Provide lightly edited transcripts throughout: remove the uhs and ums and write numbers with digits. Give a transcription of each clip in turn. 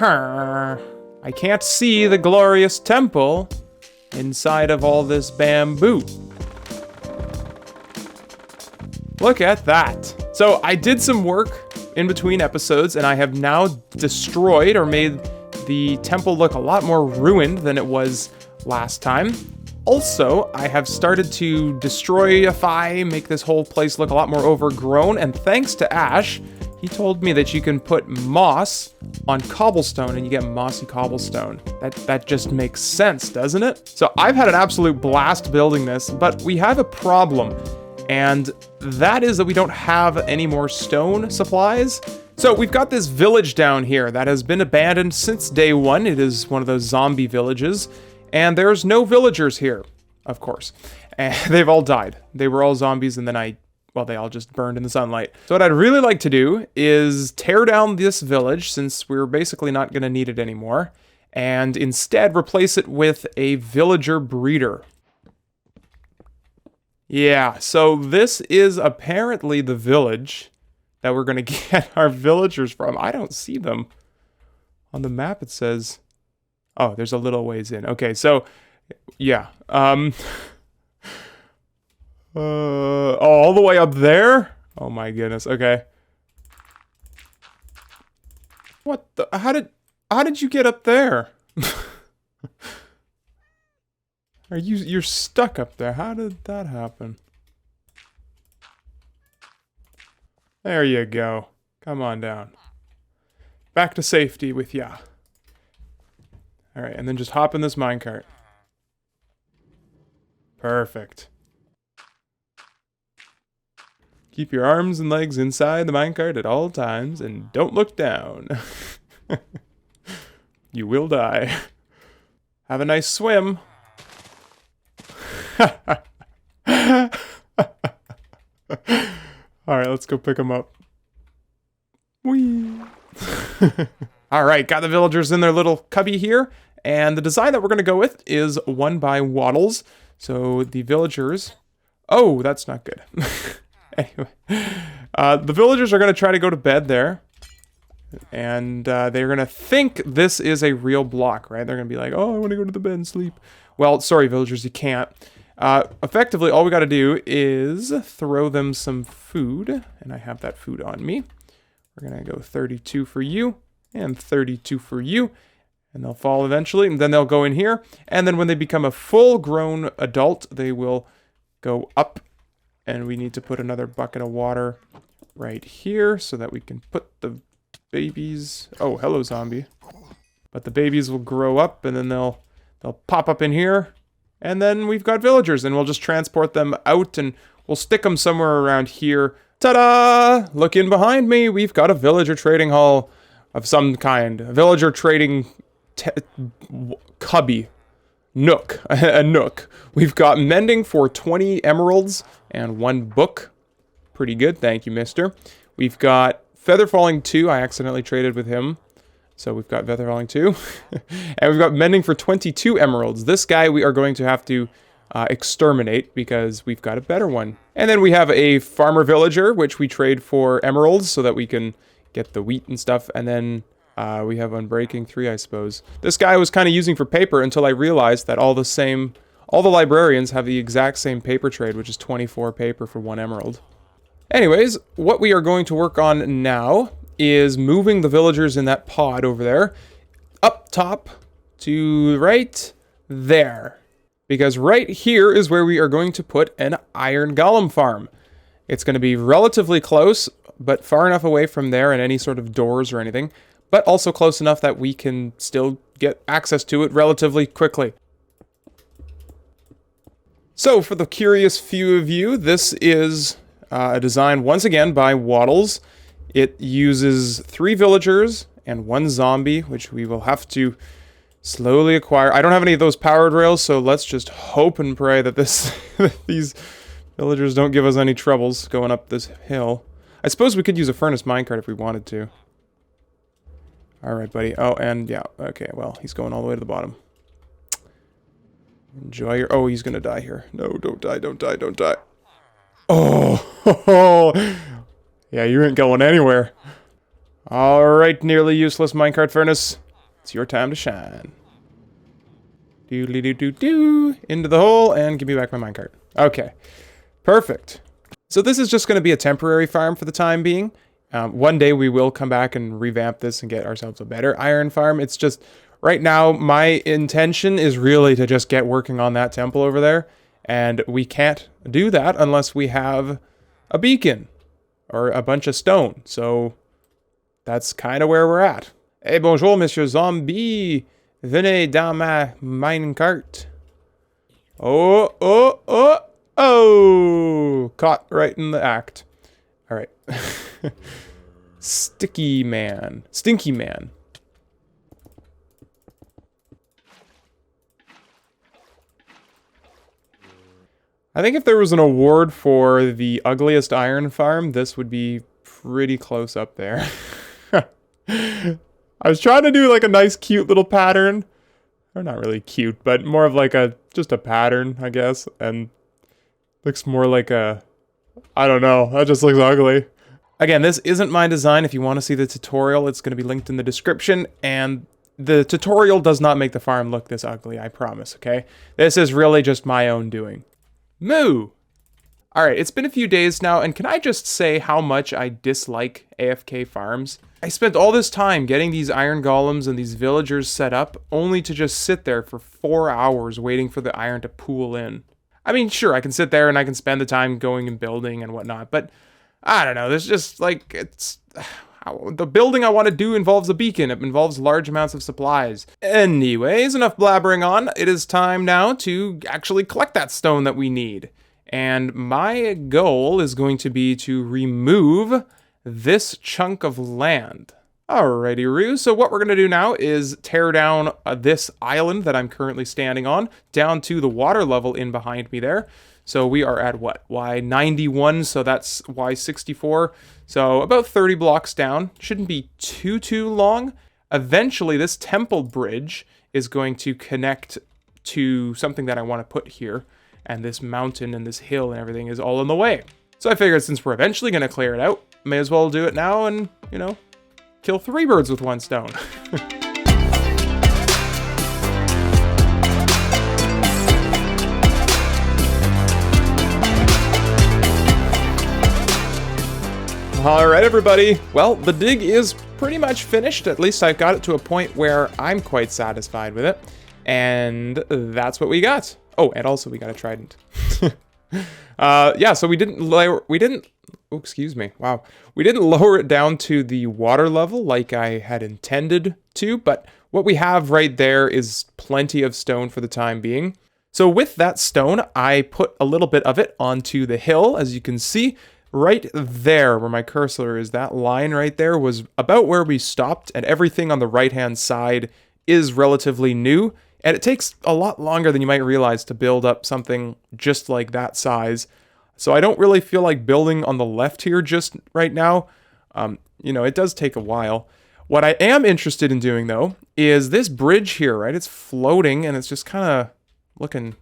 I can't see the glorious temple inside of all this bamboo. Look at that. So I did some work in between episodes, and I have now destroyed or made the temple look a lot more ruined than it was last time. Also, I have started to destroyify, make this whole place look a lot more overgrown, and thanks to Ash, he told me that you can put moss on cobblestone and you get mossy cobblestone. That just makes sense, doesn't it? So I've had an absolute blast building this, but we have a problem, and that is that we don't have any more stone supplies. So we've got this village down here that has been abandoned since day one. It is one of those zombie villages. And there's no villagers here, of course. And they've all died. They were all zombies, and then they all just burned in the sunlight. So what I'd really like to do is tear down this village, since we're basically not going to need it anymore, and instead replace it with a villager breeder. Yeah, so this is apparently the village that we're going to get our villagers from. I don't see them. On the map it says... Oh, there's a little ways in. Okay, so, yeah. Oh, all the way up there? Oh my goodness, okay. What the, how did you get up there? You're stuck up there. How did that happen? There you go. Come on down. Back to safety with ya. Alright, and then just hop in this minecart. Perfect. Keep your arms and legs inside the minecart at all times, and don't look down. You will die. Have a nice swim. Alright, let's go pick them up. Whee! Alright, got the villagers in their little cubby here. And the design that we're going to go with is one by wattles. So the villagers... Oh, that's not good. Anyway. The villagers are going to try to go to bed there. And they're going to think this is a real block, right? They're going to be like, oh, I want to go to the bed and sleep. Well, sorry, villagers, you can't. Effectively, all we got to do is throw them some food. And I have that food on me. We're going to go 32 for you and 32 for you. And they'll fall eventually, and then they'll go in here. And then when they become a full-grown adult, they will go up. And we need to put another bucket of water right here so that we can put the babies... Oh, hello, zombie. But the babies will grow up, and then they'll pop up in here. And then we've got villagers, and we'll just transport them out, and we'll stick them somewhere around here. Ta-da! Look in behind me. We've got a villager trading hall of some kind. A villager trading... cubby. Nook. A nook. We've got mending for 20 emeralds and 1 book. Pretty good, thank you, mister. We've got feather falling 2. I accidentally traded with him. So we've got feather falling 2. And we've got mending for 22 emeralds. This guy we are going to have to exterminate because we've got a better one. And then we have a farmer villager, which we trade for emeralds so that we can get the wheat and stuff. And then... we have Unbreaking 3, I suppose. This guy I was kind of using for paper until I realized that all the librarians have the exact same paper trade, which is 24 paper for 1 emerald. Anyways, what we are going to work on now is moving the villagers in that pod over there up top to right there. Because right here is where we are going to put an iron golem farm. It's going to be relatively close, but far enough away from there and any sort of doors or anything. But also close enough that we can still get access to it relatively quickly. So, for the curious few of you, this is a design, once again, by Waddles. It uses 3 villagers and 1 zombie, which we will have to slowly acquire. I don't have any of those powered rails, so let's just hope and pray that these villagers don't give us any troubles going up this hill. I suppose we could use a furnace minecart if we wanted to. Alright, buddy. Oh, and yeah. Okay, well, he's going all the way to the bottom. Enjoy your... Oh, he's gonna die here. No, don't die, don't die, don't die. Oh! Yeah, you ain't going anywhere. Alright, nearly useless minecart furnace. It's your time to shine. Do-do-do-do-do. Into the hole and give me back my minecart. Okay. Perfect. So this is just going to be a temporary farm for the time being. One day we will come back and revamp this and get ourselves a better iron farm. It's just, right now, my intention is really to just get working on that temple over there. And we can't do that unless we have a beacon or a bunch of stone. So that's kind of where we're at. Hey, bonjour, monsieur zombie. Venez dans ma minecart. Oh! Caught right in the act. All right. Stinky man. I think if there was an award for the ugliest iron farm, this would be pretty close up there. I was trying to do like a nice cute little pattern. Or not really cute, but more of like just a pattern, I guess. And looks more like I don't know, that just looks ugly. Again, this isn't my design. If you want to see the tutorial, it's going to be linked in the description. And the tutorial does not make the farm look this ugly, I promise, okay? This is really just my own doing. Moo! Alright, it's been a few days now, and can I just say how much I dislike AFK farms? I spent all this time getting these iron golems and these villagers set up, only to just sit there for 4 hours waiting for the iron to pool in. I mean, sure, I can sit there and I can spend the time going and building and whatnot, but I don't know, there's just, like, the building I want to do involves a beacon. It involves large amounts of supplies. Anyways, enough blabbering on. It is time now to actually collect that stone that we need. And my goal is going to be to remove this chunk of land. Alrighty, Roo. So what we're going to do now is tear down this island that I'm currently standing on down to the water level in behind me there. So we are at what? Y91, so that's Y64. So about 30 blocks down. Shouldn't be too long. Eventually, this temple bridge is going to connect to something that I want to put here. And this mountain and this hill and everything is all in the way. So I figured since we're eventually going to clear it out, may as well do it now and, you know, kill 3 birds with 1 stone. Alright everybody, well, the dig is pretty much finished. At least I've got it to a point where I'm quite satisfied with it. And that's what we got. Oh, and also we got a trident. Yeah, so we didn't lower it down to the water level like I had intended to, but what we have right there is plenty of stone for the time being. So with that stone, I put a little bit of it onto the hill, as you can see. Right there, where my cursor is, that line right there was about where we stopped, and everything on the right-hand side is relatively new, and it takes a lot longer than you might realize to build up something just like that size. So I don't really feel like building on the left here just right now. You know, it does take a while. What I am interested in doing, though, is this bridge here, right? It's floating, and it's just kind of looking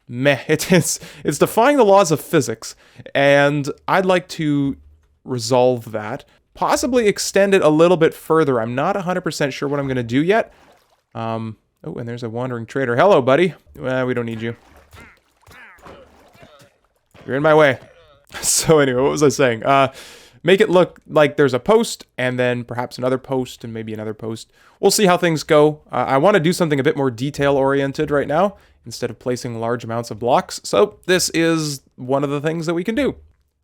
meh. It's defying the laws of physics, and I'd like to resolve that. Possibly extend it a little bit further. I'm not 100% sure what I'm going to do yet. Oh, and there's a wandering trader. Hello, buddy. We don't need you. You're in my way. So anyway, what was I saying? Make it look like there's a post, and then perhaps another post, and maybe another post. We'll see how things go. I want to do something a bit more detail-oriented right now, instead of placing large amounts of blocks. So this is one of the things that we can do.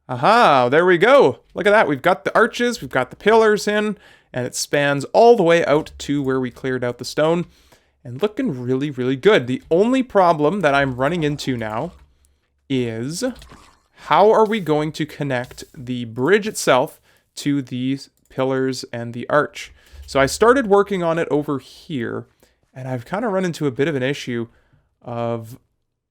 Aha, there we go. Look at that. We've got the arches, we've got the pillars in, and it spans all the way out to where we cleared out the stone. And looking really, really good. The only problem that I'm running into now is how are we going to connect the bridge itself to these pillars and the arch? So I started working on it over here, and I've kind of run into a bit of an issue of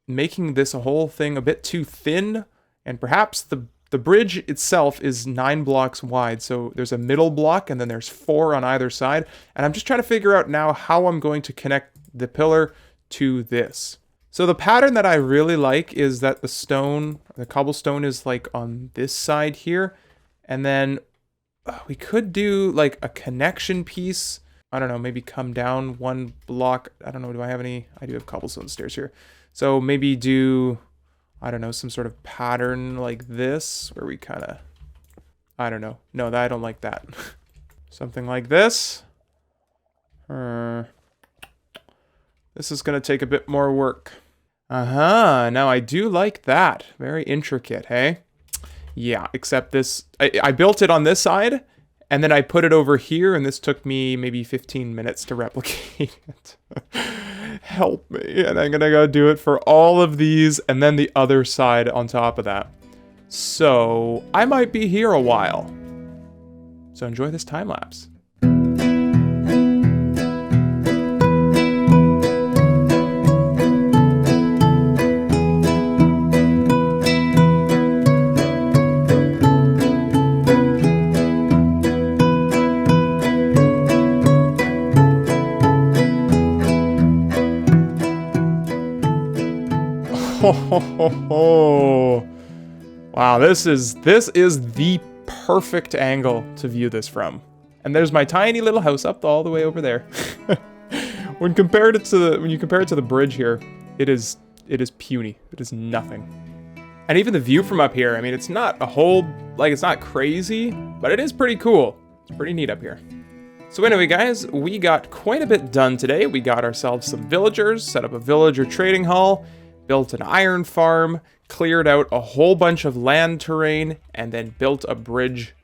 making this whole thing a bit too thin, and perhaps the bridge itself is 9 blocks wide, so there's a middle block and then there's 4 on either side, and I'm just trying to figure out now how I'm going to connect the pillar to this. So the pattern that I really like is that the cobblestone is like on this side here, and then we could do like a connection piece I don't know, maybe come down one block. I don't know, do I have any? I do have cobblestone stairs here. So maybe do, I don't know, some sort of pattern like this where we kind of, I don't know. No, I don't like that. Something like this. This is going to take a bit more work. Now I do like that. Very intricate, hey? Yeah, except this, I built it on this side, and then I put it over here, and this took me maybe 15 minutes to replicate it. Help me, and I'm gonna go do it for all of these, and then the other side on top of that. So, I might be here a while. So enjoy this time lapse. Oh, wow, this is the perfect angle to view this from. And there's my tiny little house up all the way over there. When you compare it to the bridge here, it is puny. It is nothing. And even the view from up here, I mean, it's not a whole, like, it's not crazy, but it is pretty cool. It's pretty neat up here. So anyway, guys, we got quite a bit done today. We got ourselves some villagers, set up a villager trading hall, built an iron farm, cleared out a whole bunch of land terrain, and then built a bridge,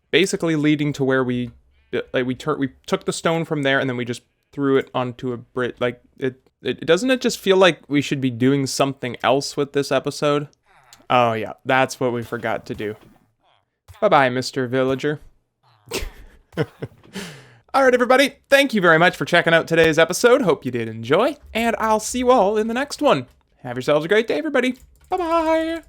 basically leading to where we took the stone from there, and then we just threw it onto a bridge. Like, doesn't it just feel like we should be doing something else with this episode? Oh yeah, that's what we forgot to do. Bye-bye, Mr. Villager. Alright, everybody, thank you very much for checking out today's episode. Hope you did enjoy, and I'll see you all in the next one. Have yourselves a great day, everybody. Bye-bye.